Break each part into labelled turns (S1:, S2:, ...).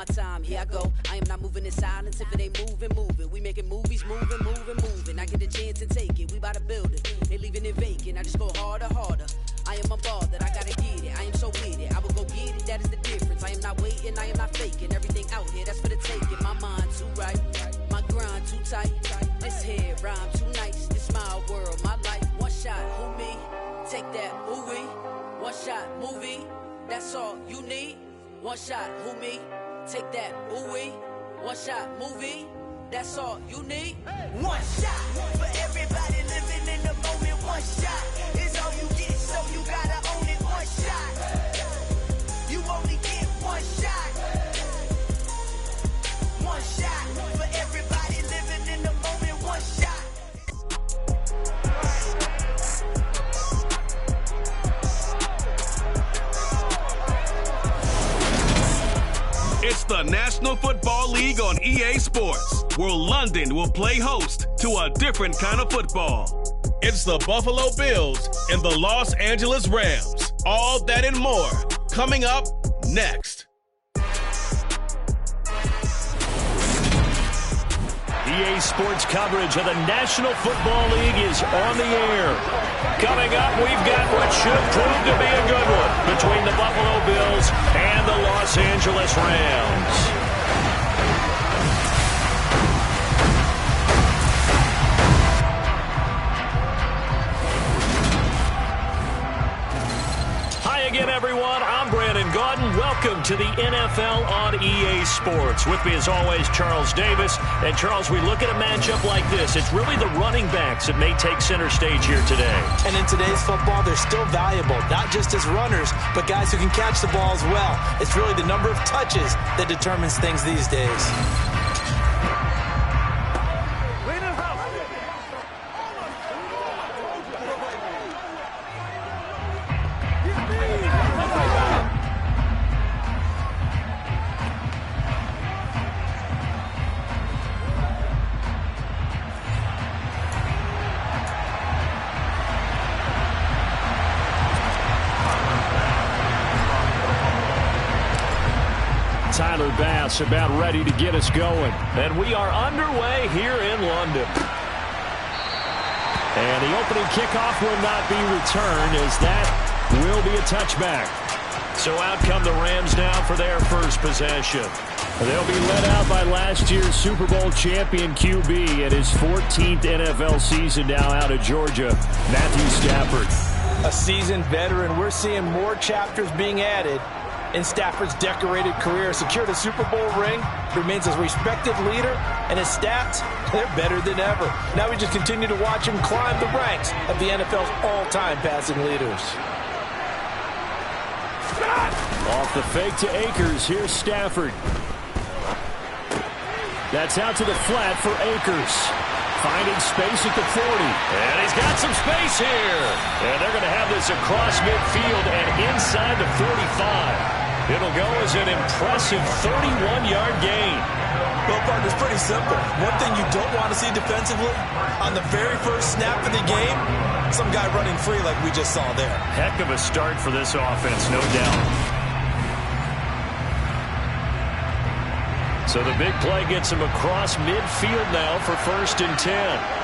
S1: my time, here I go. I am not moving in silence. If it ain't moving. We making movies, moving. I get the chance and take it. We bout to build it. They leaving it vacant. I just go harder. I am unbothered. I gotta get it. I am so with it. I will go get it. That is the difference. I am not waiting. I am not faking. Everything out here, that's for the taking. My mind too right. My grind too tight. This head rhyme too nice. This my world, my life. One shot, who me? Take that, ooh wee. One shot, movie. That's all you need. One shot, who me? Take that, ooh wee. One shot, movie. That's all you need.
S2: One shot for everybody living in the moment. One shot is all you get, so you gotta own it. One shot. You only get one shot. One shot for everybody living in the moment. One shot.
S3: It's the National Football League on EA Sports, where London will play host to a different kind of football. It's the Buffalo Bills and the Los Angeles Rams. All that and more coming up next.
S4: EA Sports coverage of the National Football League is on the air. Coming up, we've got what should prove to be a good one between the Buffalo Bills and the Los Angeles Rams. Again, everyone, I'm Brandon Gaudin. Welcome to the NFL on EA Sports. With me, as always, Charles Davis. And, Charles, we look at a matchup like this. It's really the running backs that may take center stage here today.
S5: And in today's football, they're still valuable, not just as runners, but guys who can catch the ball as well. It's really the number of touches that determines things these days.
S4: Bass about ready to get us going. And we are underway here in London. And the opening kickoff will not be returned, as that will be a touchback. So out come the Rams now for their first possession. They'll be led out by last year's Super Bowl champion QB and his 14th NFL season now out of Georgia, Matthew Stafford.
S5: A seasoned veteran. We're seeing more chapters being added in Stafford's decorated career. Secured a Super Bowl ring, remains a respected leader, and his stats, they're better than ever. Now we just continue to watch him climb the ranks of the NFL's all-time passing leaders.
S4: Off the fake to Akers, here's Stafford. That's out to the flat for Akers. Finding space at the 40. And he's got some space here. And they're going to have this across midfield and inside the 45. It'll go as an impressive 31-yard gain.
S6: Well, partner, it's pretty simple. One thing you don't want to see defensively, on the very first snap of the game, some guy running free like we just saw there.
S4: Heck of a start for this offense, no doubt. So the big play gets him across midfield now for 1st and 10.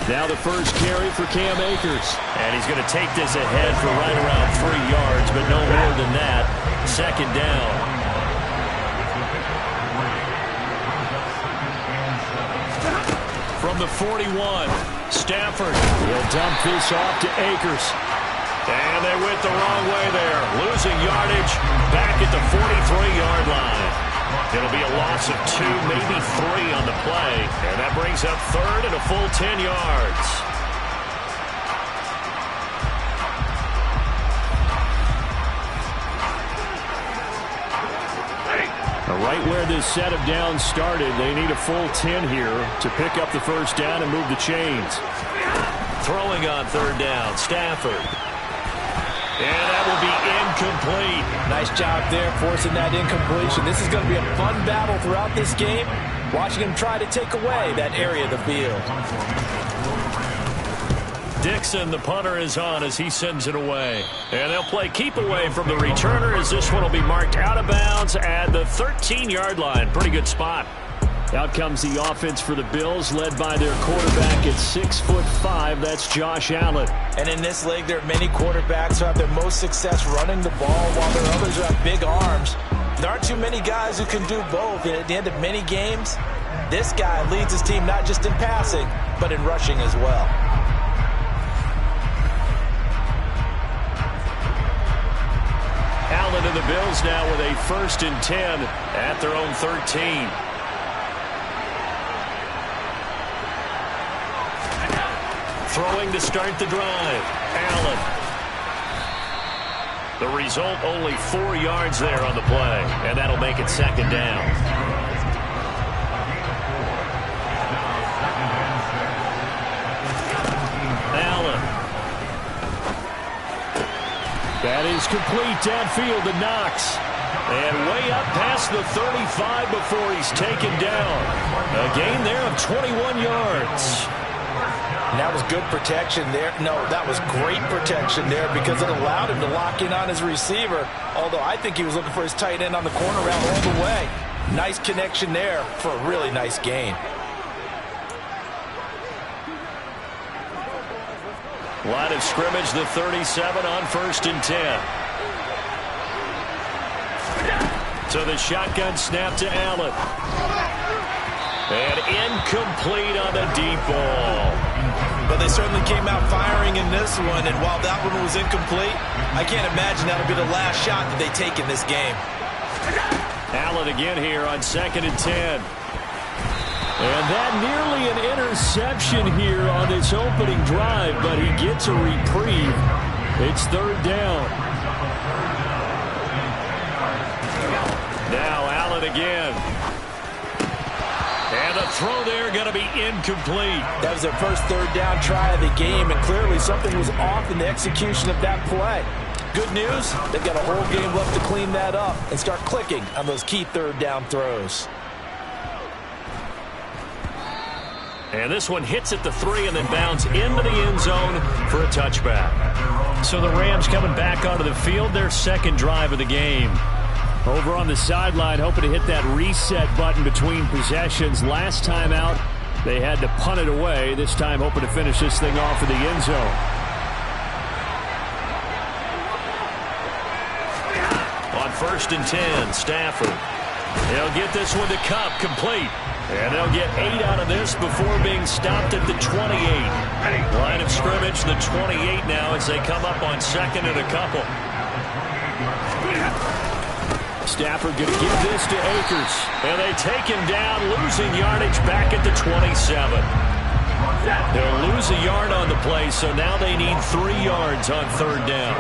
S4: Now the first carry for Cam Akers. And he's going to take this ahead for right around 3 yards, but no more than that. 2nd down. From the 41, Stafford will dump this off to Akers. And they went the wrong way there. Losing yardage back at the 43-yard line. It'll be a loss of 2, maybe 3 on the play. And that brings up 3rd and a full 10 yards. Right where this set of downs started, they need a full 10 here to pick up the first down and move the chains. Throwing on 3rd down, Stafford. And that will be incomplete.
S5: Nice job there, forcing that incompletion. This is going to be a fun battle throughout this game, watching him try to take away that area of the field.
S4: Dixon, the punter, is on as he sends it away. And they'll play keep away from the returner as this one will be marked out of bounds at the 13-yard line. Pretty good spot. Out comes the offense for the Bills, led by their quarterback at 6'5". That's Josh Allen.
S5: And in this league, there are many quarterbacks who have their most success running the ball, while there are others who have big arms. There aren't too many guys who can do both. And at the end of many games, this guy leads his team not just in passing, but in rushing as well.
S4: Allen and the Bills now with a 1st and 10 at their own 13. Throwing to start the drive. Allen. The result, only 4 yards there on the play, and that'll make it 2nd down. Allen. That is complete downfield to Knox. And way up past the 35 before he's taken down. A gain there of 21 yards.
S5: And that was good protection there. No, that was great protection there because it allowed him to lock in on his receiver. Although I think he was looking for his tight end on the corner route all the way. Nice connection there for a really nice gain.
S4: Line of scrimmage, the 37 on 1st and 10. So the shotgun snap to Allen. And incomplete on the deep ball.
S6: But they certainly came out firing in this one, and while that one was incomplete, I can't imagine that'll be the last shot that they take in this game.
S4: Allen again here on 2nd and 10. And that nearly an interception here on this opening drive, but he gets a reprieve. It's 3rd down. Now Allen again. And the throw there going to be incomplete.
S5: That was their first 3rd down try of the game, and clearly something was off in the execution of that play. Good news, they've got a whole game left to clean that up and start clicking on those key 3rd down throws.
S4: And this one hits at the 3 and then bounds into the end zone for a touchback. So the Rams coming back onto the field, their 2nd drive of the game. Over on the sideline, hoping to hit that reset button between possessions. Last time out, they had to punt it away. This time, hoping to finish this thing off in the end zone. On 1st and 10, Stafford. They'll get this one to Cup, complete. And they'll get 8 out of this before being stopped at the 28. Line of scrimmage, the 28 now as they come up on 2nd and a couple. Stafford going to give this to Akers. And they take him down, losing yardage back at the 27. They'll lose a yard on the play, so now they need 3 yards on 3rd down.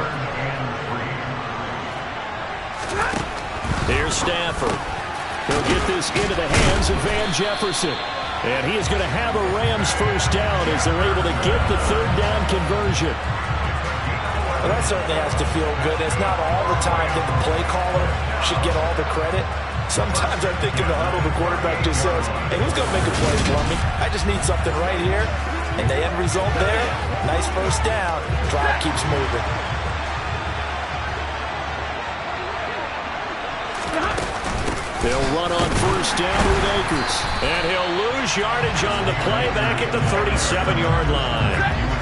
S4: Here's Stafford. He'll get this into the hands of Van Jefferson. And he is going to have a Rams 1st down as they're able to get the 3rd down conversion.
S5: Well, that certainly has to feel good. It's not all the time that the play caller should get all the credit. Sometimes I think in the huddle, the quarterback just says, hey, who's going to make a play for me? I just need something right here. And the end result there, nice 1st down. Drive keeps moving.
S4: They'll run on 1st down with Akers. And he'll lose yardage on the play back at the 37-yard line.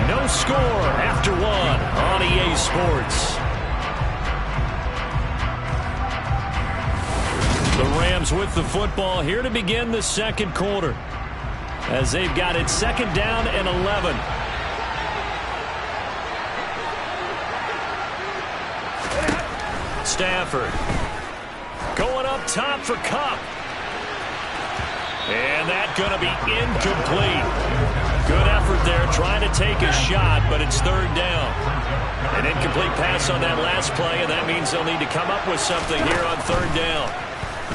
S4: No score after 1 on EA Sports. The Rams with the football here to begin the 2nd quarter, as they've got it 2nd down and 11. Stafford going up top for Cup. And that's going to be incomplete. Good effort there trying to take a shot, but it's 3rd down. An incomplete pass on that last play, and that means they'll need to come up with something here on 3rd down.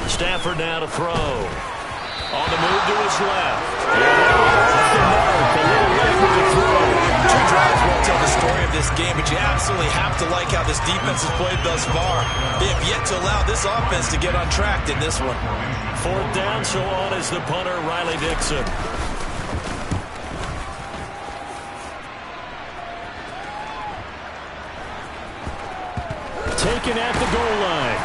S4: Stafford now to throw. On the move to his left.
S6: Two drives will tell the story of this game, but you absolutely have to like how this defense has played thus far. They have yet to allow this offense to get on track in this one.
S4: 4th down, so on is the punter, Riley Dixon. Taken at the goal line.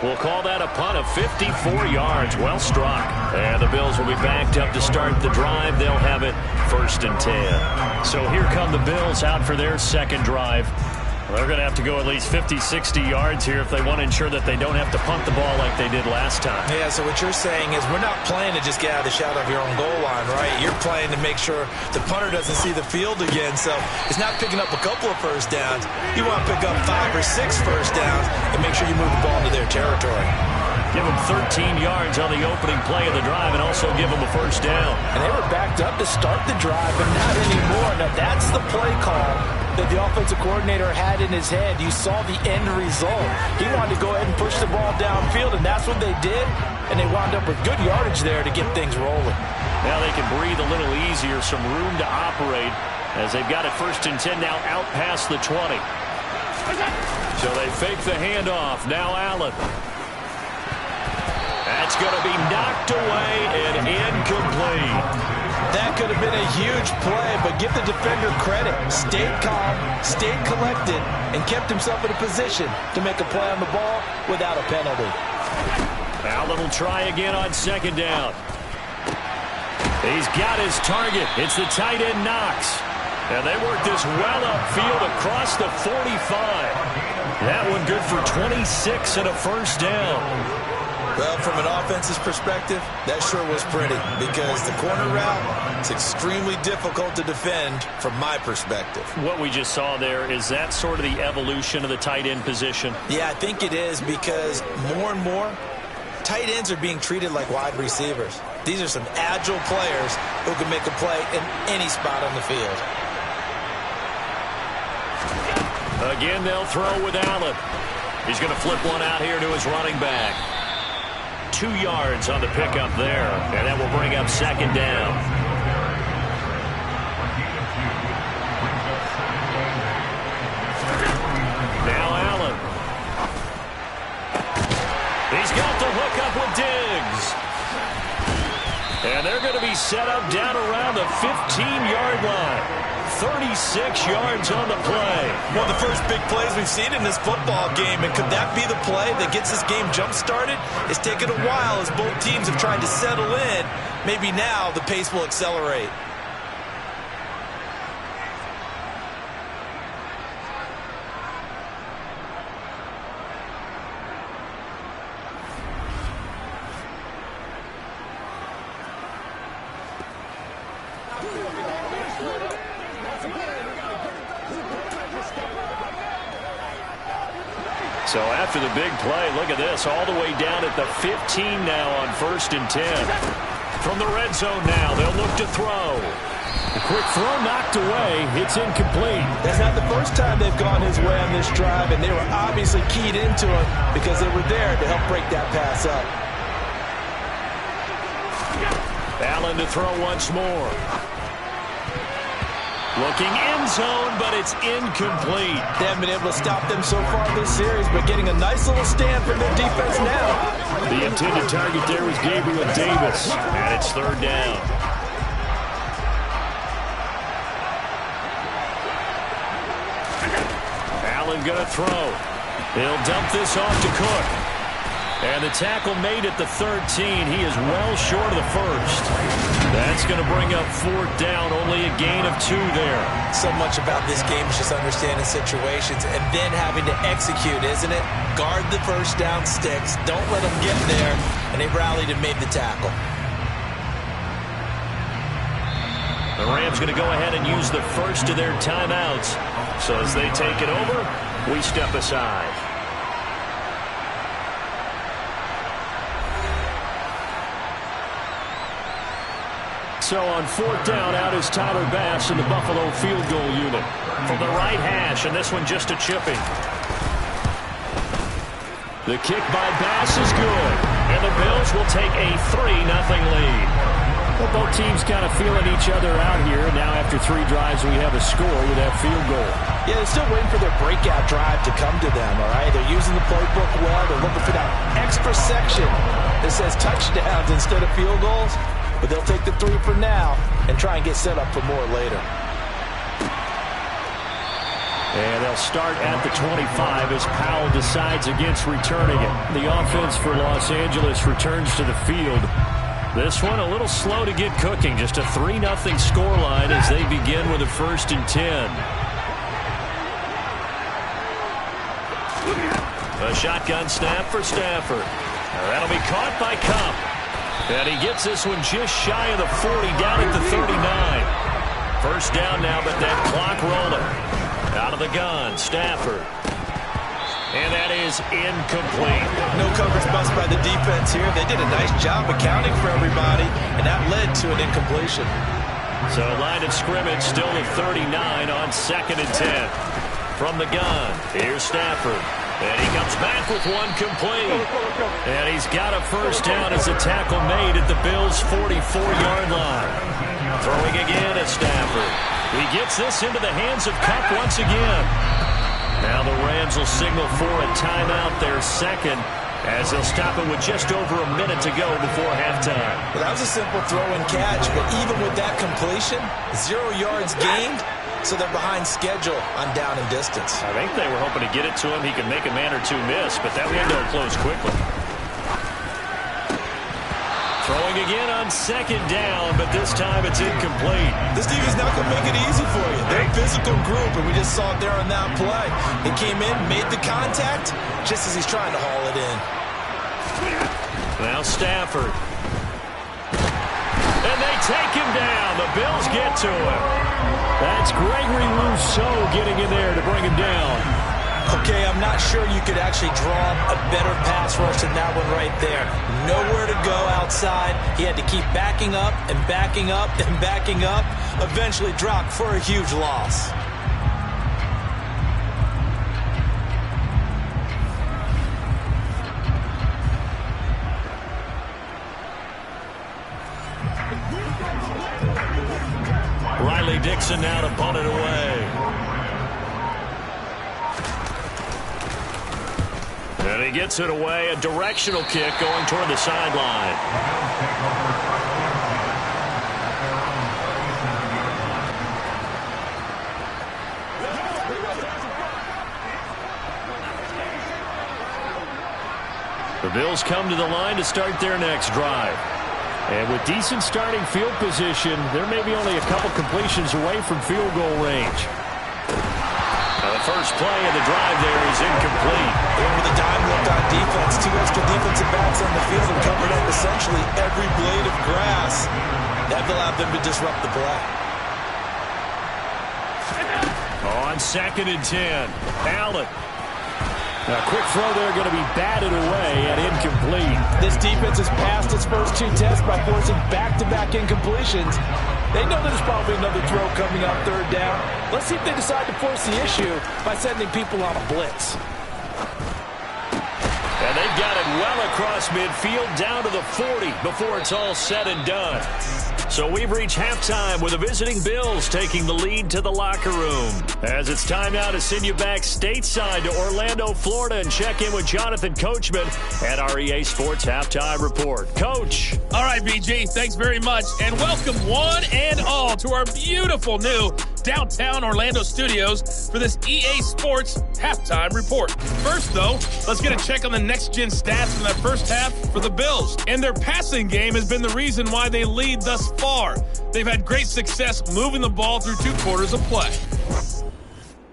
S4: We'll call that a punt of 54 yards. Well struck. And the Bills will be backed up to start the drive. They'll have it 1st and 10. So here come the Bills out for their second drive. They're going to have to go at least 50, 60 yards here if they want to ensure that they don't have to punt the ball like they did last time.
S6: Yeah, so what you're saying is we're not playing to just get out of the shadow of your own goal line, right? You're playing to make sure the punter doesn't see the field again. So it's not picking up a couple of first downs. You want to pick up 5 or 6 first downs and make sure you move the ball into their territory.
S4: Give them 13 yards on the opening play of the drive and also give them a first down.
S5: And they were backed up to start the drive, but not anymore. Now, that's the play call that the offensive coordinator had in his head. You saw the end result. He wanted to go ahead and push the ball downfield, and that's what they did. And they wound up with good yardage there to get things rolling.
S4: Now they can breathe a little easier, some room to operate as they've got it 1st and 10 now out past the 20. So they fake the handoff. Now Allen. That's going to be knocked away and incomplete.
S5: That could have been a huge play, but give the defender credit. Stayed calm, stayed collected, and kept himself in a position to make a play on the ball without a penalty.
S4: Allen will try again on 2nd down. He's got his target. It's the tight end Knox. And they work this well upfield across the 45. That one good for 26 and a first down.
S6: Well, from an offense's perspective, that sure was pretty because the corner route is extremely difficult to defend from my perspective.
S4: What we just saw there, is that sort of the evolution of the tight end position?
S6: Yeah, I think it is because more and more, tight ends are being treated like wide receivers. These are some agile players who can make a play in any spot on the field.
S4: Again, they'll throw with Allen. He's going to flip one out here to his running back. 2 yards on the pickup there, and that will bring up 2nd down. Now Allen. He's got the hook up with Diggs. And they're going to be set up down around the 15-yard line. 36 yards on the play.
S6: One of the first big plays we've seen in this football game, and could that be the play that gets this game jump-started? It's taken a while as both teams have tried to settle in. Maybe now the pace will accelerate.
S4: So after the big play, look at this, all the way down at the 15 now on 1st and 10. From the red zone now, they'll look to throw. A quick throw knocked away. It's incomplete.
S5: That's not the first time they've gone his way on this drive, and they were obviously keyed into it because they were there to help break that pass up.
S4: Allen to throw once more. Looking end zone, but it's incomplete.
S5: They haven't been able to stop them so far this series, but getting a nice little stand from their defense now.
S4: The intended target there was Gabriel Davis, and it's 3rd down. Allen going to throw. He'll dump this off to Cook. And the tackle made at the 13. He is well short of the first. That's going to bring up 4th down. Only a gain of 2 there.
S6: So much about this game is just understanding situations and then having to execute, isn't it? Guard the first down sticks. Don't let them get there. And they rallied and made the tackle.
S4: The Rams going to go ahead and use the first of their timeouts. So as they take it over, we step aside. So on 4th down, out is Tyler Bass in the Buffalo field goal unit. From the right hash, and this one just a chipping. The kick by Bass is good, and the Bills will take a 3-0 lead. Well, both teams kind of feeling each other out here. Now after 3 drives, we have a score with that field goal.
S5: Yeah, they're still waiting for their breakout drive to come to them, all right? They're using the playbook well. They're looking for that extra section that says touchdowns instead of field goals. But they'll take the 3 for now and try and get set up for more later.
S4: And they'll start at the 25 as Powell decides against returning it. The offense for Los Angeles returns to the field. This one a little slow to get cooking. Just a 3-0 scoreline as they begin with a 1st and 10. A shotgun snap for Stafford. That'll be caught by Kupp. And he gets this one just shy of the 40, down at the 39. 1st down now, but that clock rolling. Out of the gun, Stafford. And that is incomplete.
S5: No coverage bust by the defense here. They did a nice job accounting for everybody, and that led to an incompletion.
S4: So line of scrimmage still at 39 on 2nd and 10. From the gun, here's Stafford. And he comes back with one complete. And he's got a 1st down as a tackle made at the Bills' 44-yard line. Throwing again at Stafford. He gets this into the hands of Kupp once again. Now the Rams will signal for a timeout, their 2nd, as they'll stop it with just over a minute to go before halftime.
S5: Well, that was a simple throw and catch, but even with that completion, 0 yards gained, so they're behind schedule on down and distance.
S4: I think they were hoping to get it to him. He could make a man or 2 miss, but that window closed quickly. Throwing again on 2nd down, but this time it's incomplete.
S5: This team is not going to make it easy for you. They're a physical group, and we just saw it there on that play. They came in, made the contact, just as he's trying to haul it in.
S4: Now Stafford. And they take him down. The Bills get to him. That's Gregory Rousseau getting in there to bring him down.
S5: Okay, I'm not sure you could actually draw a better pass rush than that one right there. Nowhere to go outside. He had to keep backing up and backing up and backing up. Eventually dropped for a huge loss.
S4: Riley Dixon now to punt it away. And he gets it away, a directional kick going toward the sideline. The Bills come to the line to start their next drive. And with decent starting field position, there may be only a couple completions away from field goal range. The first play of the drive there is incomplete.
S5: Over the dime look on defense. 2 extra defensive backs on the field and covered up essentially every blade of grass. That allowed them to disrupt the play.
S4: On 2nd and 10, Allen. A quick throw there going to be batted away and incomplete.
S5: This defense has passed its first 2 tests by forcing back-to-back incompletions. They know there's probably another throw coming on 3rd down. Let's see if they decide to force the issue by sending people on a blitz.
S4: And they've got it well across midfield down to the 40 before it's all said and done. So we've reached halftime with the visiting Bills taking the lead to the locker room. As it's time now to send you back stateside to Orlando, Florida, and check in with Jonathan Coachman at our EA Sports Halftime Report. Coach.
S7: All right, BG, thanks very much. And welcome one and all to our beautiful new downtown Orlando studios for this EA Sports Halftime Report. First, though, let's get a check on the next-gen stats from that first half for the Bills. And their passing game has been the reason why they lead thus far. They've had great success moving the ball through 2 quarters of play.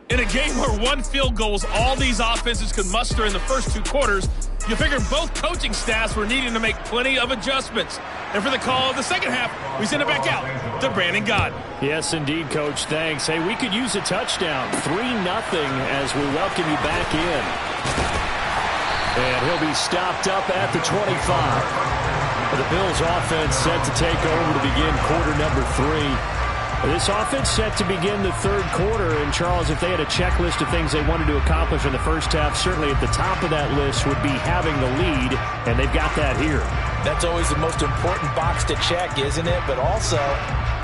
S7: In a game where 1 field goal is all these offenses could muster in the first 2 quarters, you figure both coaching staffs were needing to make plenty of adjustments. And for the call of the second half, we send it back out to Brandon Gaudin.
S4: Yes, indeed, Coach. Thanks. Hey, we could use a touchdown. 3-0 as we welcome you back in. And he'll be stopped up at the 25. The Bills offense set to take over to begin quarter number 3. This offense set to begin the 3rd quarter. And, Charles, if they had a checklist of things they wanted to accomplish in the first half, certainly at the top of that list would be having the lead, and they've got that here.
S5: That's always the most important box to check, isn't it? But also,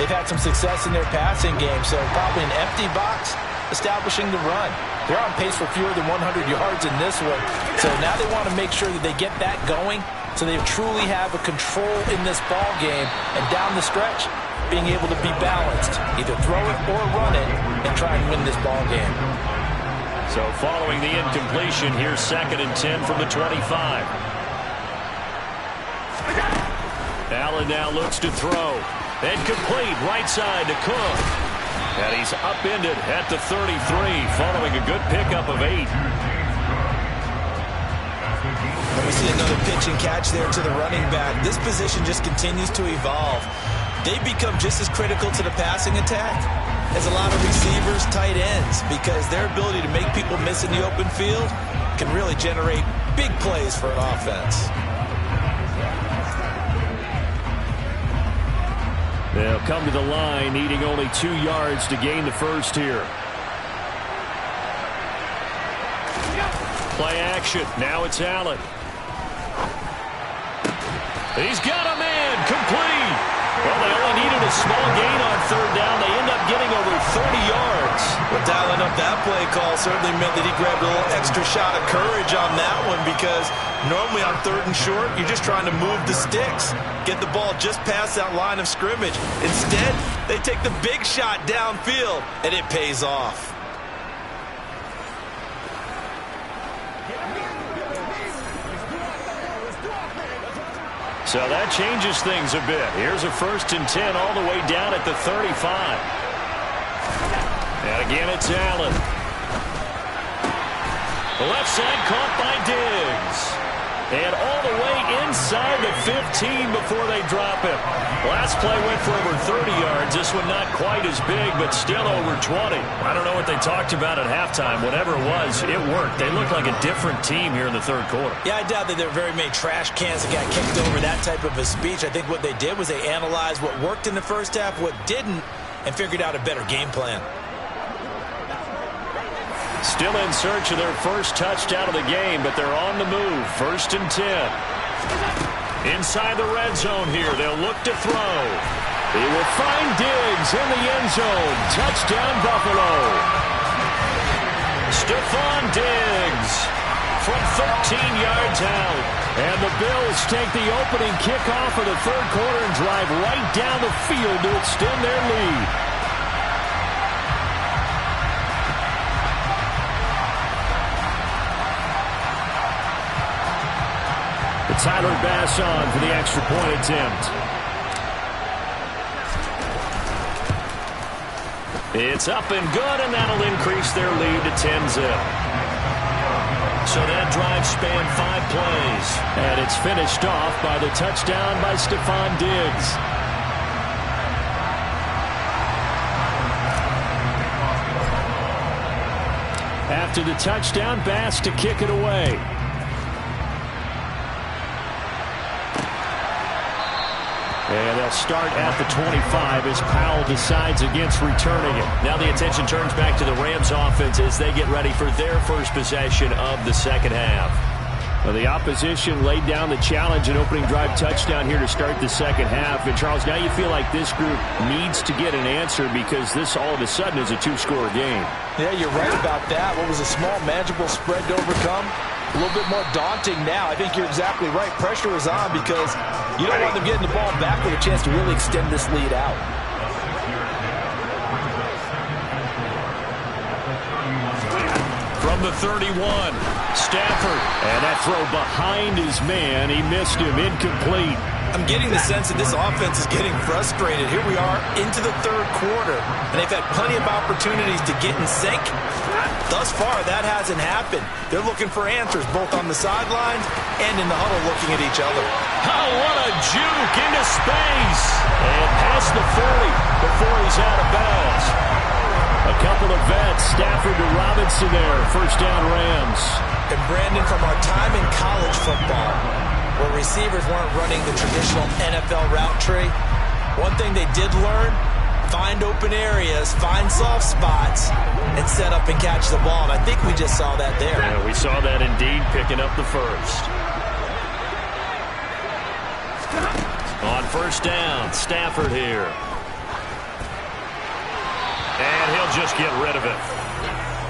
S5: they've had some success in their passing game, so probably an empty box establishing the run. They're on pace for fewer than 100 yards in this one, so now they want to make sure that they get that going so they truly have a control in this ball game, and down the stretch, being able to be balanced, either throw it or run it, and try and win this ball game.
S4: So following the incompletion, here's 2nd and 10 from the 25. Allen now looks to throw. And complete, right side to Cook. And he's upended at the 33, following a good pickup of 8.
S6: And we see another pitch and catch there to the running back. This position just continues to evolve. They become just as critical to the passing attack as a lot of receivers, tight ends, because their ability to make people miss in the open field can really generate big plays for an offense.
S4: They'll come to the line, needing only 2 yards to gain the first here. Play action. Now it's Allen. He's got a man. Complete. Well, they only needed a small gain on 3rd down. They end up getting over 30 yards.
S6: Well, dialing up that play call certainly meant that he grabbed a little extra shot of courage on that one, because normally on 3rd and short, you're just trying to move the sticks, get the ball just past that line of scrimmage. Instead, they take the big shot downfield, and it pays off.
S4: So that changes things a bit. Here's a 1st and 10 all the way down at the 35. And again, it's Allen. The left side caught by Diggs. And all the way inside the 15 before they drop him. Last play went for over 30 yards. This one not quite as big, but still over 20. I don't know what they talked about at halftime. Whatever it was, it worked. They looked like a different team here in the 3rd quarter.
S6: Yeah, I doubt that there were very many trash cans that got kicked over that type of a speech. I think what they did was they analyzed what worked in the first half, what didn't, and figured out a better game plan.
S4: Still in search of their first touchdown of the game, but they're on the move. 1st and 10. Inside the red zone here. They'll look to throw. He will find Diggs in the end zone. Touchdown, Buffalo. Stephon Diggs from 13 yards out. And the Bills take the opening kickoff of the 3rd quarter and drive right down the field to extend their lead. Tyler Bass on for the extra point attempt. It's up and good, and that'll increase their lead to 10-zip. So that drive spanned 5 plays. And it's finished off by the touchdown by Stephon Diggs. After the touchdown, Bass to kick it away. And they'll start at the 25 as Powell decides against returning it. Now the attention turns back to the Rams offense as they get ready for their first possession of the 2nd half. Well, the opposition laid down the challenge and opening drive touchdown here to start the 2nd half. And Charles, now you feel like this group needs to get an answer because this all of a sudden is a 2-score game.
S5: Yeah, you're right about that. What was a small, manageable spread to overcome? A little bit more daunting now. I think you're exactly right. Pressure is on because you don't want them getting the ball back with a chance to really extend this lead out.
S4: From the 31, Stafford. And that throw behind his man. He missed him. Incomplete.
S6: I'm getting the sense that this offense is getting frustrated. Here we are into the 3rd quarter, and they've had plenty of opportunities to get in sync. Thus far, that hasn't happened. They're looking for answers both on the sidelines and in the huddle looking at each other.
S4: Oh, what a juke into space. And past the 40 before he's out of bounds. A couple of vets, Stafford to Robinson there. 1st down Rams.
S6: And Brandon, from our time in college football, where receivers weren't running the traditional NFL route tree, one thing they did learn, find open areas, find soft spots, and set up and catch the ball. And I think we just saw that there.
S4: Yeah, we saw that indeed, picking up the first. On first down, Stafford here. And he'll just get rid of it.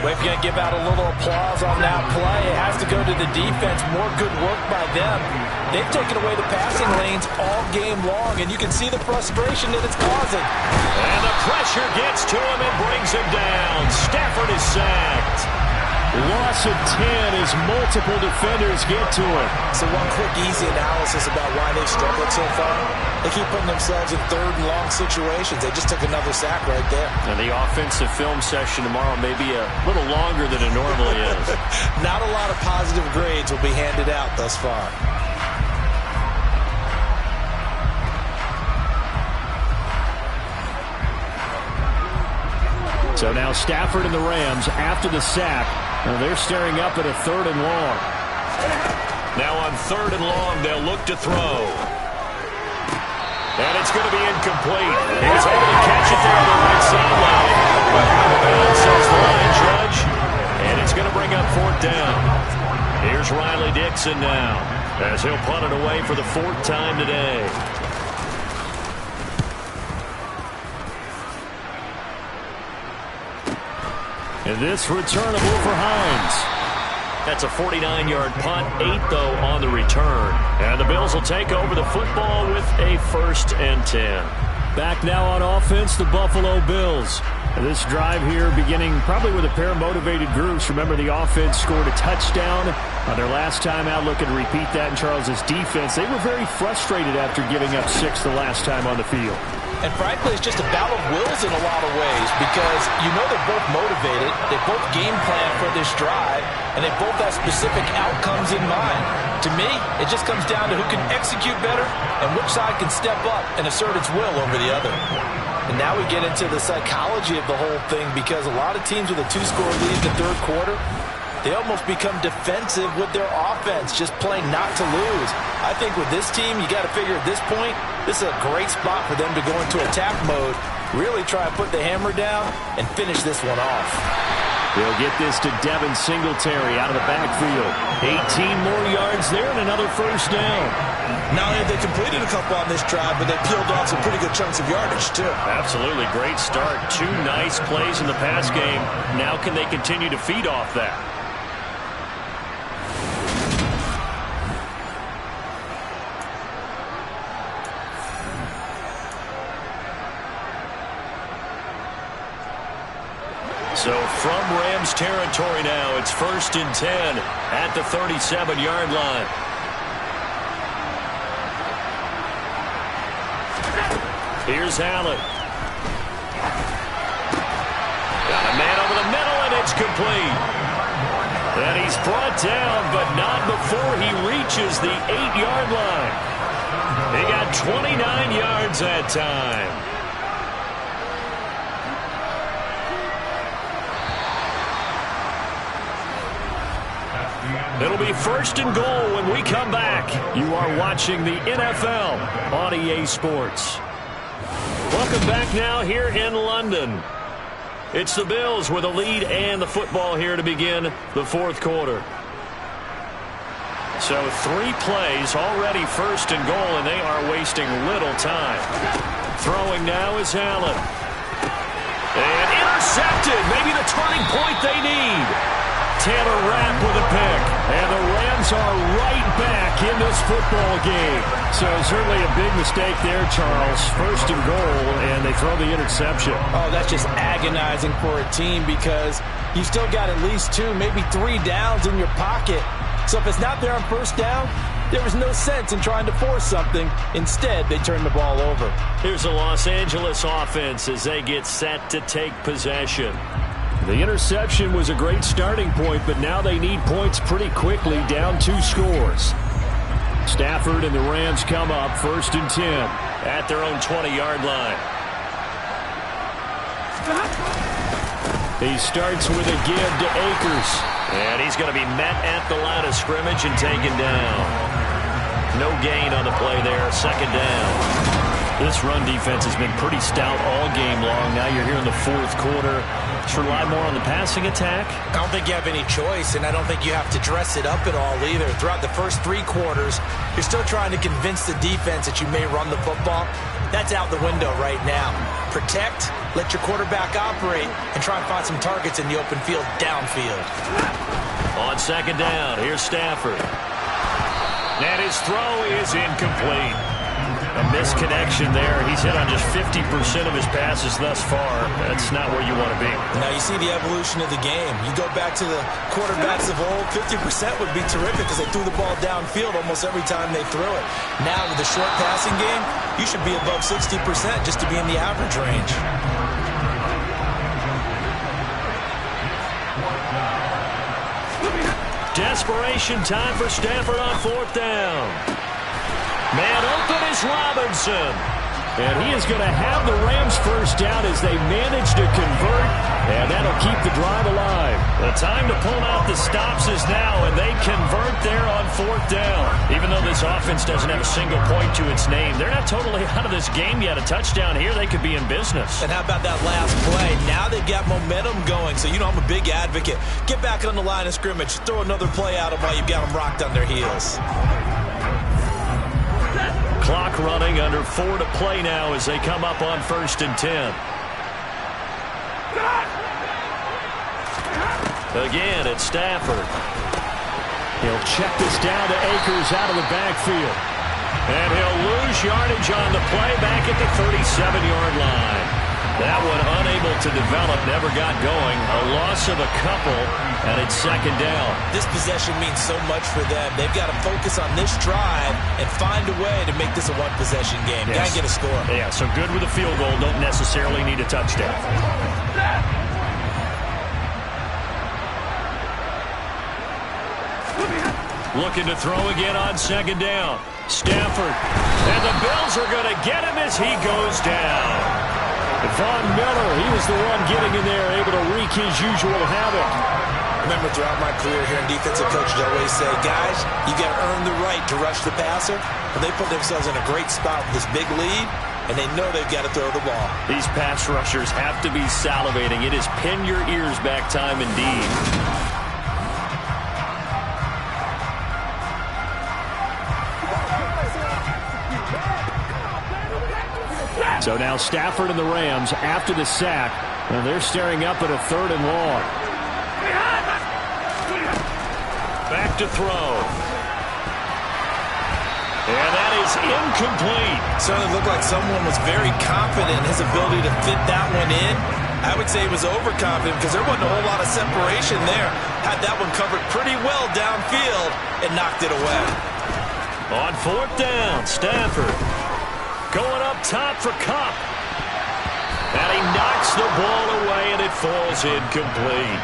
S5: Well, if you're going to give out a little applause on that play, it has to go to the defense. More good work by them. They've taken away the passing lanes all game long, and you can see the frustration that it's causing.
S4: And the pressure gets to him and brings him down. Stafford is sacked.
S8: Loss of 10 as multiple defenders get to him.
S6: So one quick, easy analysis about why they've struggled so far. They keep putting themselves in third and long situations. They just took another sack right there.
S8: And the offensive film session tomorrow may be a little longer than it normally is.
S6: Not a lot of positive grades will be handed out thus far.
S8: So now Stafford and the Rams, after the sack, they're staring up at a 3rd and long.
S4: Now on 3rd and long, they'll look to throw. And it's going to be incomplete. He was able to catch it there on the right sideline. But out of bounds, says the line judge. And it's going to bring up 4th down. Here's Riley Dixon now, as he'll punt it away for the 4th time today.
S8: And this returnable for Hines.
S4: That's a 49-yard punt, 8 though on the return. And the Bills will take over the football with a 1st and 10.
S8: Back now on offense, the Buffalo Bills. This drive here beginning probably with a pair of motivated groups. Remember, the offense scored a touchdown on their last time out. Looking to repeat that in Charles's defense. They were very frustrated after giving up 6 the last time on the field.
S5: And frankly, it's just a battle of wills in a lot of ways because you know they're both motivated, they both game plan for this drive, and they both have specific outcomes in mind. To me, it just comes down to who can execute better and which side can step up and assert its will over the other. And now we get into the psychology of the whole thing because a lot of teams with a 2-score lead in the 3rd quarter, they almost become defensive with their offense, just playing not to lose. I think with this team, you got to figure at this point, this is a great spot for them to go into attack mode, really try and put the hammer down and finish this one off.
S8: They'll get this to Devin Singletary out of the backfield. 18 more yards there and another 1st down.
S6: Not only have they completed a couple on this drive, but they peeled off some pretty good chunks of yardage, too.
S4: Absolutely. Great start. 2 nice plays in the pass game. Now can they continue to feed off that? So from Rams territory now, it's 1st and 10 at the 37-yard line. Here's Allen. Got a man over the middle, and it's complete. And he's brought down, but not before he reaches the 8-yard line. He got 29 yards that time. It'll be 1st and goal when we come back. You are watching the NFL on EA Sports. Welcome back now here in London. It's the Bills with a lead and the football here to begin the 4th quarter. So 3 plays, already 1st and goal, and they are wasting little time. Throwing now is Allen. And intercepted, maybe the turning point they need. Taylor Rapp with a pick, and the Rams are right back in this football game. So certainly a big mistake there, Charles. 1st and goal, and they throw the interception.
S5: Oh, that's just agonizing for a team because you still got at least 2, maybe 3 downs in your pocket. So if it's not there on 1st down, there was no sense in trying to force something. Instead, they turn the ball over.
S4: Here's the Los Angeles offense as they get set to take possession.
S8: The interception was a great starting point, but now they need points pretty quickly, down 2 scores. Stafford and the Rams come up 1st and 10
S4: at their own 20-yard line.
S8: He starts with a give to Akers.
S4: And he's going to be met at the line of scrimmage and taken down. No gain on the play there, 2nd down.
S8: This run defense has been pretty stout all game long. Now you're here in the 4th quarter. Bucs rely more on the passing attack?
S6: I don't think you have any choice, and I don't think you have to dress it up at all either. Throughout the first 3 quarters, you're still trying to convince the defense that you may run the football. That's out the window right now. Protect, let your quarterback operate, and try and find some targets in the open field downfield.
S8: On second down, here's Stafford. And his throw is incomplete. A misconnection there. He's hit on just 50% of his passes thus far. That's not where you want to be.
S6: Now you see the evolution of the game. You go back to the quarterbacks of old, 50% would be terrific because they threw the ball downfield almost every time they threw it. Now with the short passing game, you should be above 60% just to be in the average range.
S8: Desperation time for Stafford on 4th down. Man open is Robinson. And he is going to have the Rams first down as they manage to convert. And that'll keep the drive alive. The time to pull out the stops is now, and they convert there on 4th down. Even though this offense doesn't have a single point to its name, they're not totally out of this game yet. A touchdown here, they could be in business.
S6: And how about that last play? Now they've got momentum going, so you know I'm a big advocate. Get back on the line of scrimmage. Throw another play at them while you've got them rocked on their heels.
S8: Clock running, under 4 to play now as they come up on 1st and 10. Again, it's Stafford. He'll check this down to Akers out of the backfield. And he'll lose yardage on the play back at the 37-yard line. That one unable to develop, never got going. A loss of a couple, and it's 2nd down.
S6: This possession means so much for them. They've got to focus on this drive and find a way to make this a one-possession game.
S8: Yes.
S6: Got to get a score.
S8: Yeah, so good with a field goal. Don't necessarily need a touchdown. Looking to throw again on 2nd down. Stafford. And the Bills are going to get him as he goes down. Von Miller, he was the one getting in there, able to wreak his usual havoc.
S6: Remember, throughout my career here in defensive coaches, I always say, guys, you got to earn the right to rush the passer. And they put themselves in a great spot with this big lead, and they know they've got to throw the ball.
S8: These pass rushers have to be salivating. It is pin your ears back time indeed. So now Stafford and the Rams after the sack, and they're staring up at a 3rd and long. Back to throw. And that is incomplete.
S6: Certainly looked like someone was very confident in his ability to fit that one in. I would say he was overconfident because there wasn't a whole lot of separation there. Had that one covered pretty well downfield and knocked it away.
S8: On 4th down, Stafford going up top for Kupp. And he knocks the ball away, and it falls incomplete.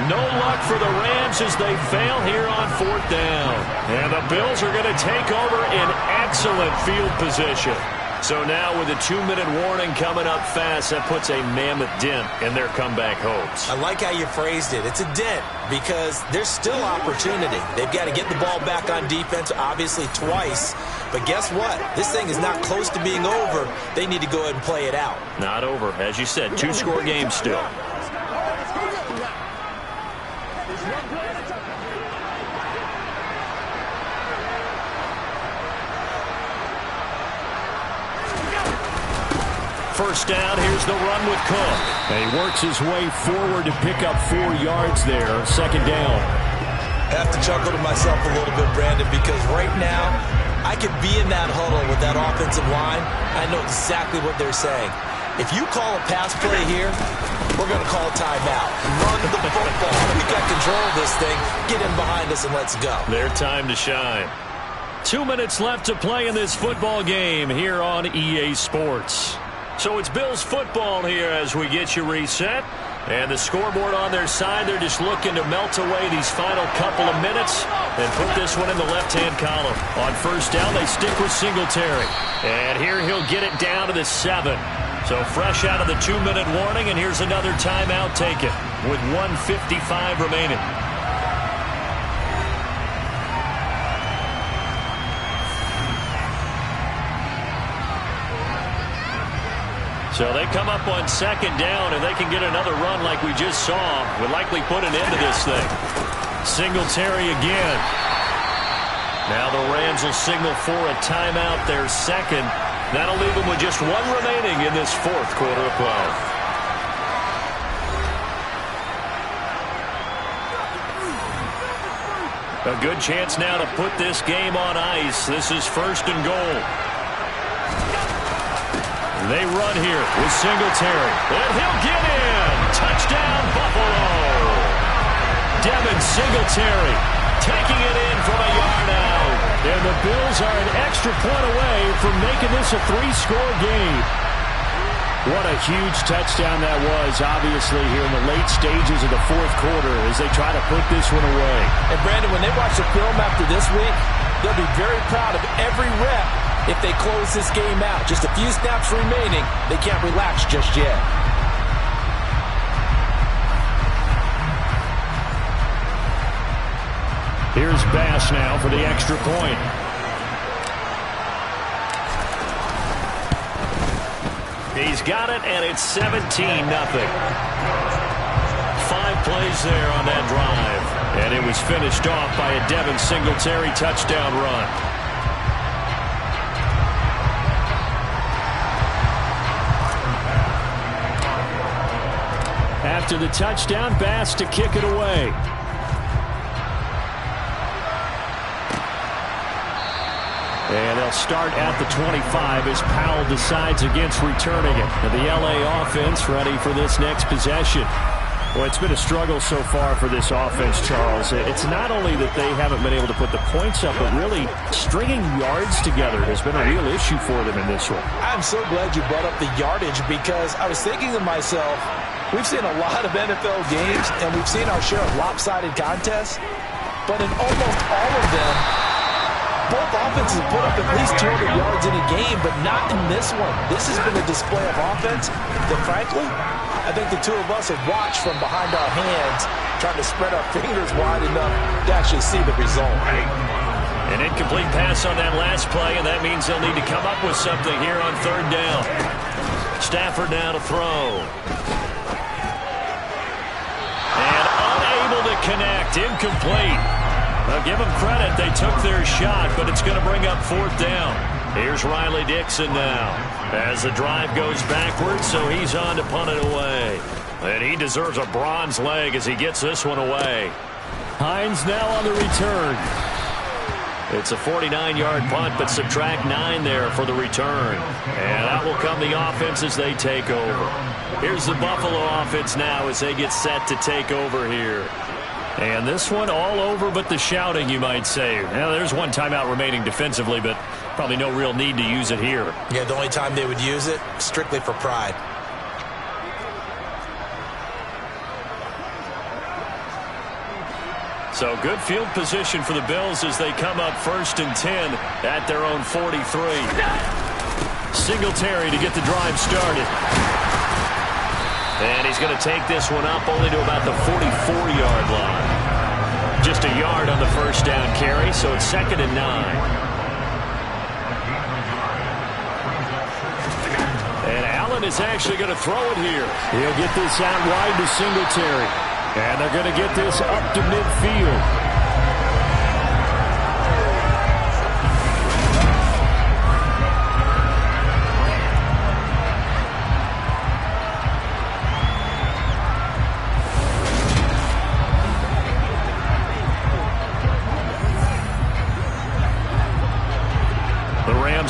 S8: No luck for the Rams as they fail here on 4th down. And the Bills are going to take over in excellent field position. So now with a 2-minute warning coming up fast, that puts a mammoth dent in their comeback hopes.
S6: I like how you phrased it. It's a dent because there's still opportunity. They've got to get the ball back on defense, obviously twice. But guess what? This thing is not close to being over. They need to go ahead and play it out.
S8: Not over. As you said, 2-score game still. First down, here's the run with Cook. And he works his way forward to pick up 4 yards there. 2nd down.
S6: I have to chuckle to myself a little bit, Brandon, because right now I could be in that huddle with that offensive line. I know exactly what they're saying. If you call a pass play here, we're going to call a timeout. Run the football. We've got control of this thing. Get in behind us and let's go.
S8: Their time to shine. 2 minutes left to play in this football game here on EA Sports. So it's Bills football here as we get you reset. And the scoreboard on their side, they're just looking to melt away these final couple of minutes and put this one in the left-hand column. On first down, they stick with Singletary. And here he'll get it down to the 7. So fresh out of the 2-minute warning, and here's another timeout taken with 1:55 remaining. So they come up on second down, and they can get another run like we just saw. Would likely put an end to this thing. Singletary again. Now the Rams will signal for a timeout, their second. That'll leave them with just one remaining in this fourth quarter of play. A good chance now to put this game on ice. This is first and goal. They run here with Singletary. And he'll get in. Touchdown, Buffalo. Devin Singletary taking it in from a yard out. And the Bills are an extra point away from making this a 3-score game. What a huge touchdown that was, obviously, here in the late stages of the fourth quarter as they try to put this one away.
S5: And, Brandon, when they watch the film after this week, they'll be very proud of every rep if they close this game out. Just a few snaps remaining. They can't relax just yet.
S8: Here's Bass now for the extra point. He's got it, and it's 17-0. 5 plays there on that drive. And it was finished off by a Devin Singletary touchdown run. After the touchdown, Bass to kick it away. And they'll start at the 25 as Powell decides against returning it. And the LA offense ready for this next possession. Well, it's been a struggle so far for this offense, Charles. It's not only that they haven't been able to put the points up, but really stringing yards together has been a real issue for them in this one.
S5: I'm so glad you brought up the yardage because I was thinking to myself, we've seen a lot of NFL games and we've seen our share of lopsided contests, but in almost all of them, both offenses put up at least 200 yards in a game, but not in this one. This has been a display of offense that, frankly, I think the two of us have watched from behind our hands, trying to spread our fingers wide enough to actually see the result.
S8: An incomplete pass on that last play, and that means they'll need to come up with something here on third down. Stafford now to throw. And unable to connect, incomplete. I'll give them credit. They took their shot, but it's going to bring up fourth down. Here's Riley Dixon now as the drive goes backwards, so he's on to punt it away. And he deserves a bronze leg as he gets this one away. Hines now on the return. It's a 49-yard punt, but subtract 9 there for the return. And that will come the offense as they take over. Here's the Buffalo offense now as they get set to take over here. And this one all over but the shouting, you might say. Now, there's one timeout remaining defensively, but probably no real need to use it here.
S6: Yeah, the only time they would use it, strictly for pride.
S8: So good field position for the Bills as they come up 1st and 10 at their own 43. Singletary to get the drive started. And he's going to take this one up only to about the 44-yard line. Just a yard on the first down carry, so it's 2nd and 9. And Allen is actually going to throw it here. He'll get this out wide to Singletary. And they're going to get this up to midfield.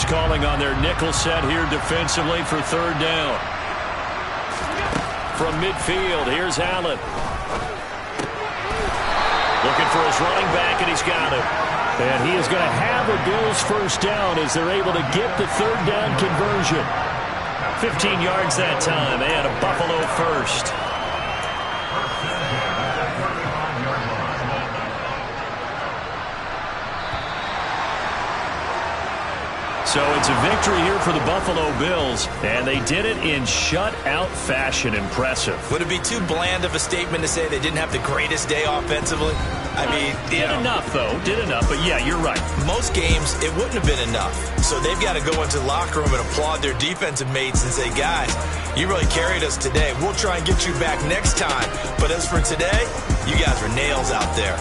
S8: Calling on their nickel set here defensively for third down. From midfield, here's Allen. Looking for his running back, and he's got it. And he is going to have a Bills first down as they're able to get the third down conversion. 15 yards that time, and a Buffalo first. So it's a victory here for the Buffalo Bills, and they did it in shutout fashion. Impressive.
S6: Would it be too bland of a statement to say they didn't have the greatest day offensively? I mean,
S8: did enough, though. Did enough. But, yeah, you're right.
S6: Most games, it wouldn't have been enough. So they've got to go into the locker room and applaud their defensive mates and say, guys, you really carried us today. We'll try and get you back next time. But as for today, you guys were nails out there.